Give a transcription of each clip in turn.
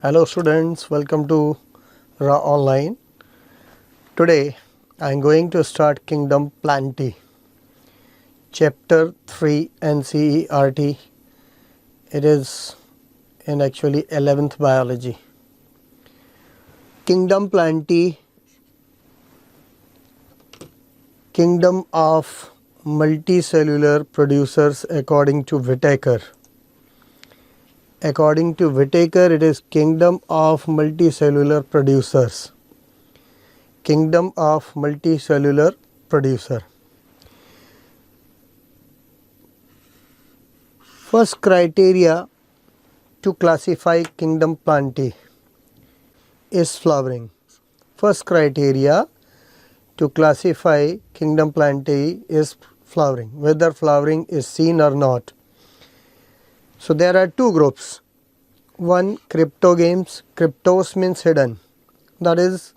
Hello students, welcome to Ra Online. Today I am going to start Kingdom Plantae, Chapter 3 NCERT. It is in actually 11th Biology. Kingdom Plantae, Kingdom of Multicellular Producers according to Whittaker. According to Whittaker, it is Kingdom of Multicellular Producers. Kingdom of Multicellular Producer. First criteria to classify Kingdom Plantae is flowering. First criteria to classify Kingdom Plantae is flowering, whether flowering is seen or not. So there are two groups. One, cryptogames. Cryptos means hidden. That is,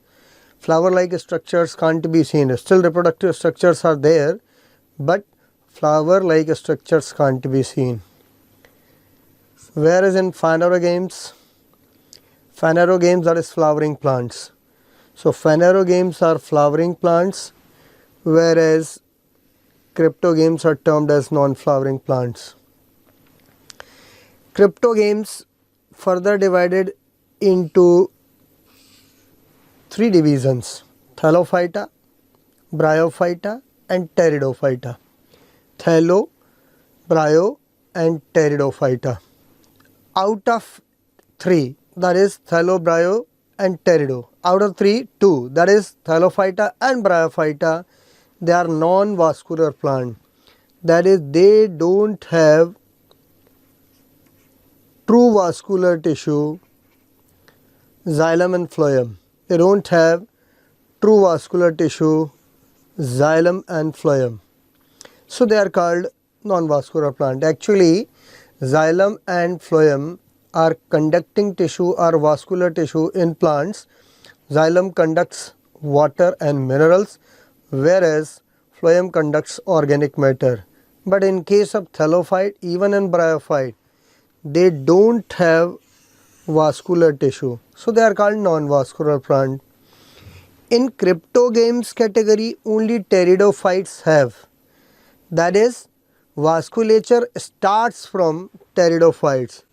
flower-like structures can't be seen. Still reproductive structures are there, but flower-like structures can't be seen. Whereas in phanerogames, that is flowering plants. So phanerogames are flowering plants, whereas cryptogames are termed as non-flowering plants. Cryptogames further divided into three divisions: Thallophyta, Bryophyta and Pteridophyta. Thallo, Bryo and Pteridophyta. Out of three, that is Thallo, Bryo and Pterido. Out of three, two, that is Thallophyta and Bryophyta, they are non-vascular plant. That is, they don't have true vascular tissue, xylem and phloem. They don't have true vascular tissue, xylem and phloem. So they are called non-vascular plant. Actually, xylem and phloem are conducting tissue or vascular tissue in plants. Xylem conducts water and minerals, whereas phloem conducts organic matter. But in case of thallophyte, even in bryophyte, they don't have vascular tissue. So they are called non-vascular plant. In cryptogames category, only pteridophytes have. That is, vasculature starts from pteridophytes.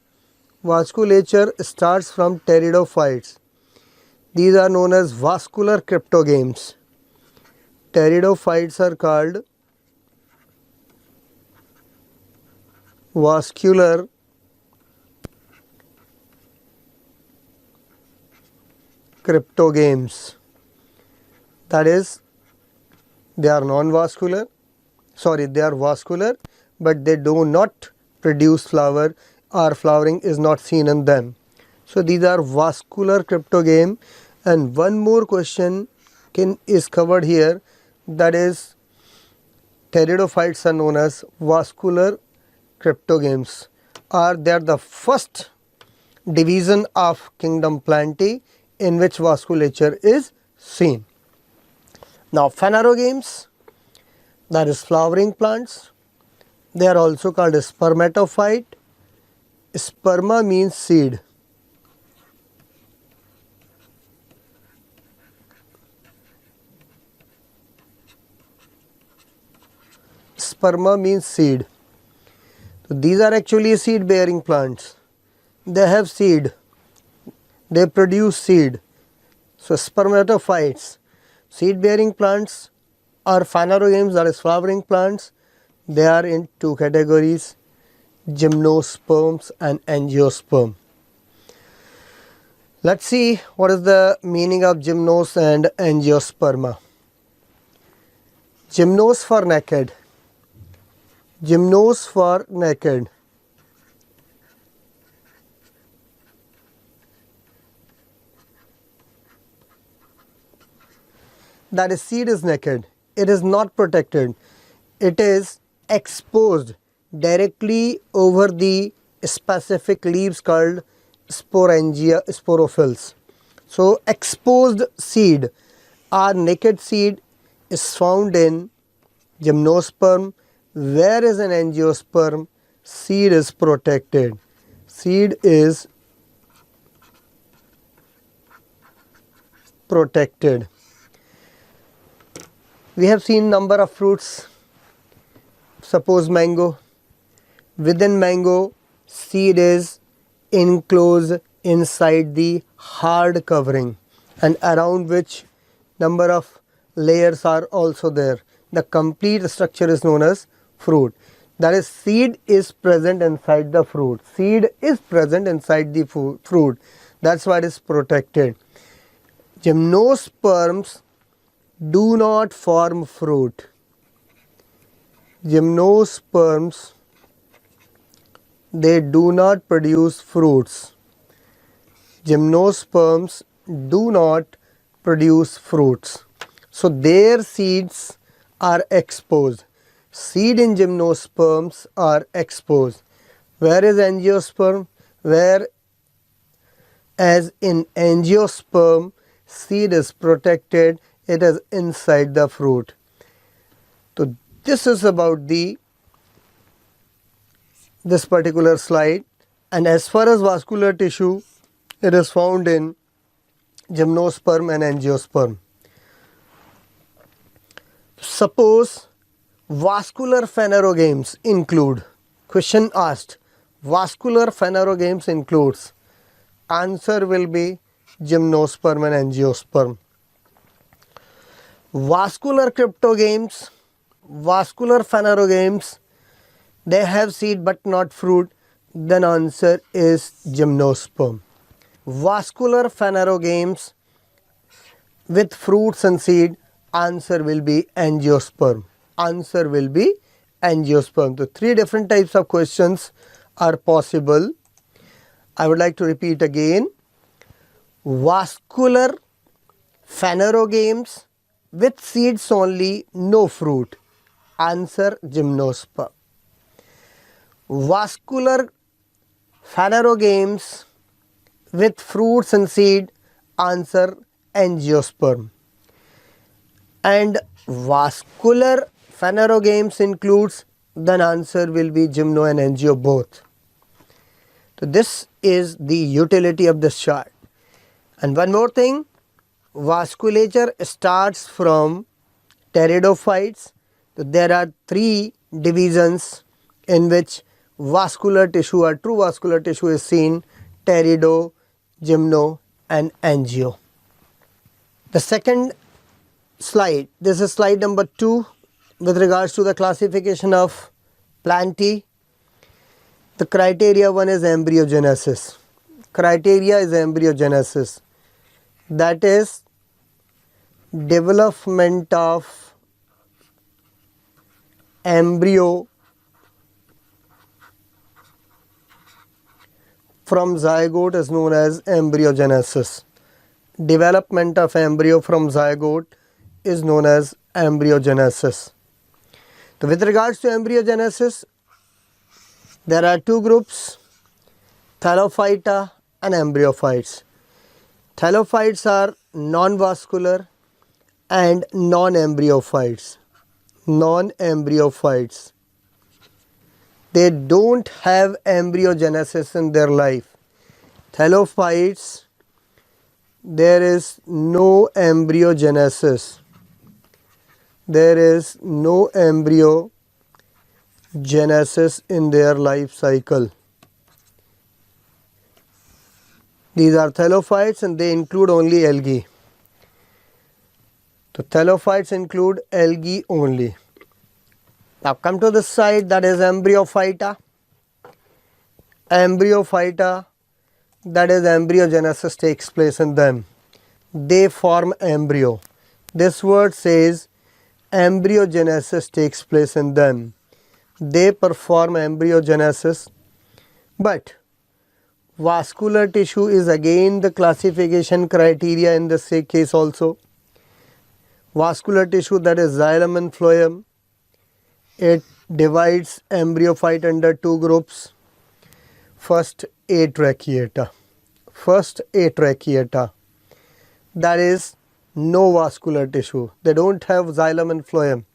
Vasculature starts from pteridophytes. These are known as vascular cryptogames. Pteridophytes are called vascular cryptogames. That is, they are non-vascular, they are vascular, but they do not produce flower or flowering is not seen in them. So these are vascular cryptogame. And one more question is covered here, that is, pteridophytes are known as vascular cryptogames, or they are the first division of Kingdom Plantae in which vasculature is seen. Now phanerogames, that is flowering plants, they are also called spermatophyte. Sperma means seed. Sperma means seed. So these are actually seed bearing plants. They have seed. They produce seed. So spermatophytes, seed bearing plants, or phanerogames, that is flowering plants, they are in two categories: gymnosperms and angiosperm. Let's see what is the meaning of gymnos and angiosperma. Gymnos for naked. Gymnos for naked. That is, seed is naked. It is not protected. It is exposed directly over the specific leaves called sporangia, sporophylls. So exposed seed or naked seed is found in gymnosperm, whereas in angiosperm seed is protected. Seed is protected. We have seen number of fruits. Suppose mango. Within mango, seed is enclosed inside the hard covering, and around which number of layers are also there. The complete structure is known as fruit. That is, seed is present inside the fruit. Seed is present inside the fruit. That's why it is protected. Gymnosperms do not form fruit. Gymnosperms, they do not produce fruits. Gymnosperms do not produce fruits. So their seeds are exposed. Seed in gymnosperms are exposed. Where is angiosperm? Whereas in angiosperm, seed is protected, it is inside the fruit. So this is about this particular slide. And as far as vascular tissue, it is found in gymnosperm and angiosperm. Suppose vascular phanerogames include, question asked, vascular phanerogames includes, answer will be gymnosperm and angiosperm. Vascular cryptogames, vascular phanerogames, they have seed but not fruit, then answer is gymnosperm. Vascular phanerogames with fruits and seed, answer will be angiosperm. Answer will be angiosperm. So three different types of questions are possible. I would like to repeat again. Vascular phanerogames with seeds only, no fruit, answer gymnosperm. Vascular phanerogames with fruits and seed, answer angiosperm. And vascular phanerogames includes, then answer will be gymno and angio both. So this is the utility of this chart. And one more thing, vasculature starts from pteridophytes. So there are three divisions in which vascular tissue or true vascular tissue is seen: pterido, gymno and angio. The second slide, this is slide number 2 with regards to the classification of plantae. The criteria one is embryogenesis. Criteria is embryogenesis, that is development of embryo from zygote is known as embryogenesis. Development of embryo from zygote is known as embryogenesis. So with regards to embryogenesis, there are two groups, thallophyta and embryophytes. Thallophytes are non-vascular and non-embryophytes. Non-embryophytes, they don't have embryogenesis in their life. Thallophytes, there is no embryogenesis. There is no embryogenesis in their life cycle. These are thallophytes and they include only algae. So thallophytes include algae only. Now come to this side, that is embryophyta. Embryophyta, that is embryogenesis takes place in them. They form embryo. This word says embryogenesis takes place in them. They perform embryogenesis, but vascular tissue is again the classification criteria in this case also. Vascular tissue, that is xylem and phloem, it divides embryophyte under two groups. First, atracheata. First, atracheata, that is no vascular tissue. They don't have xylem and phloem.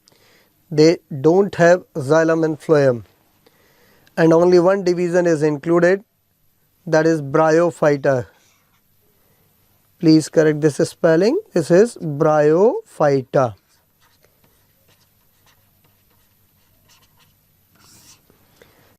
They don't have xylem and phloem. And only one division is included, that is bryophyta. Please correct this spelling. This is Bryophyta.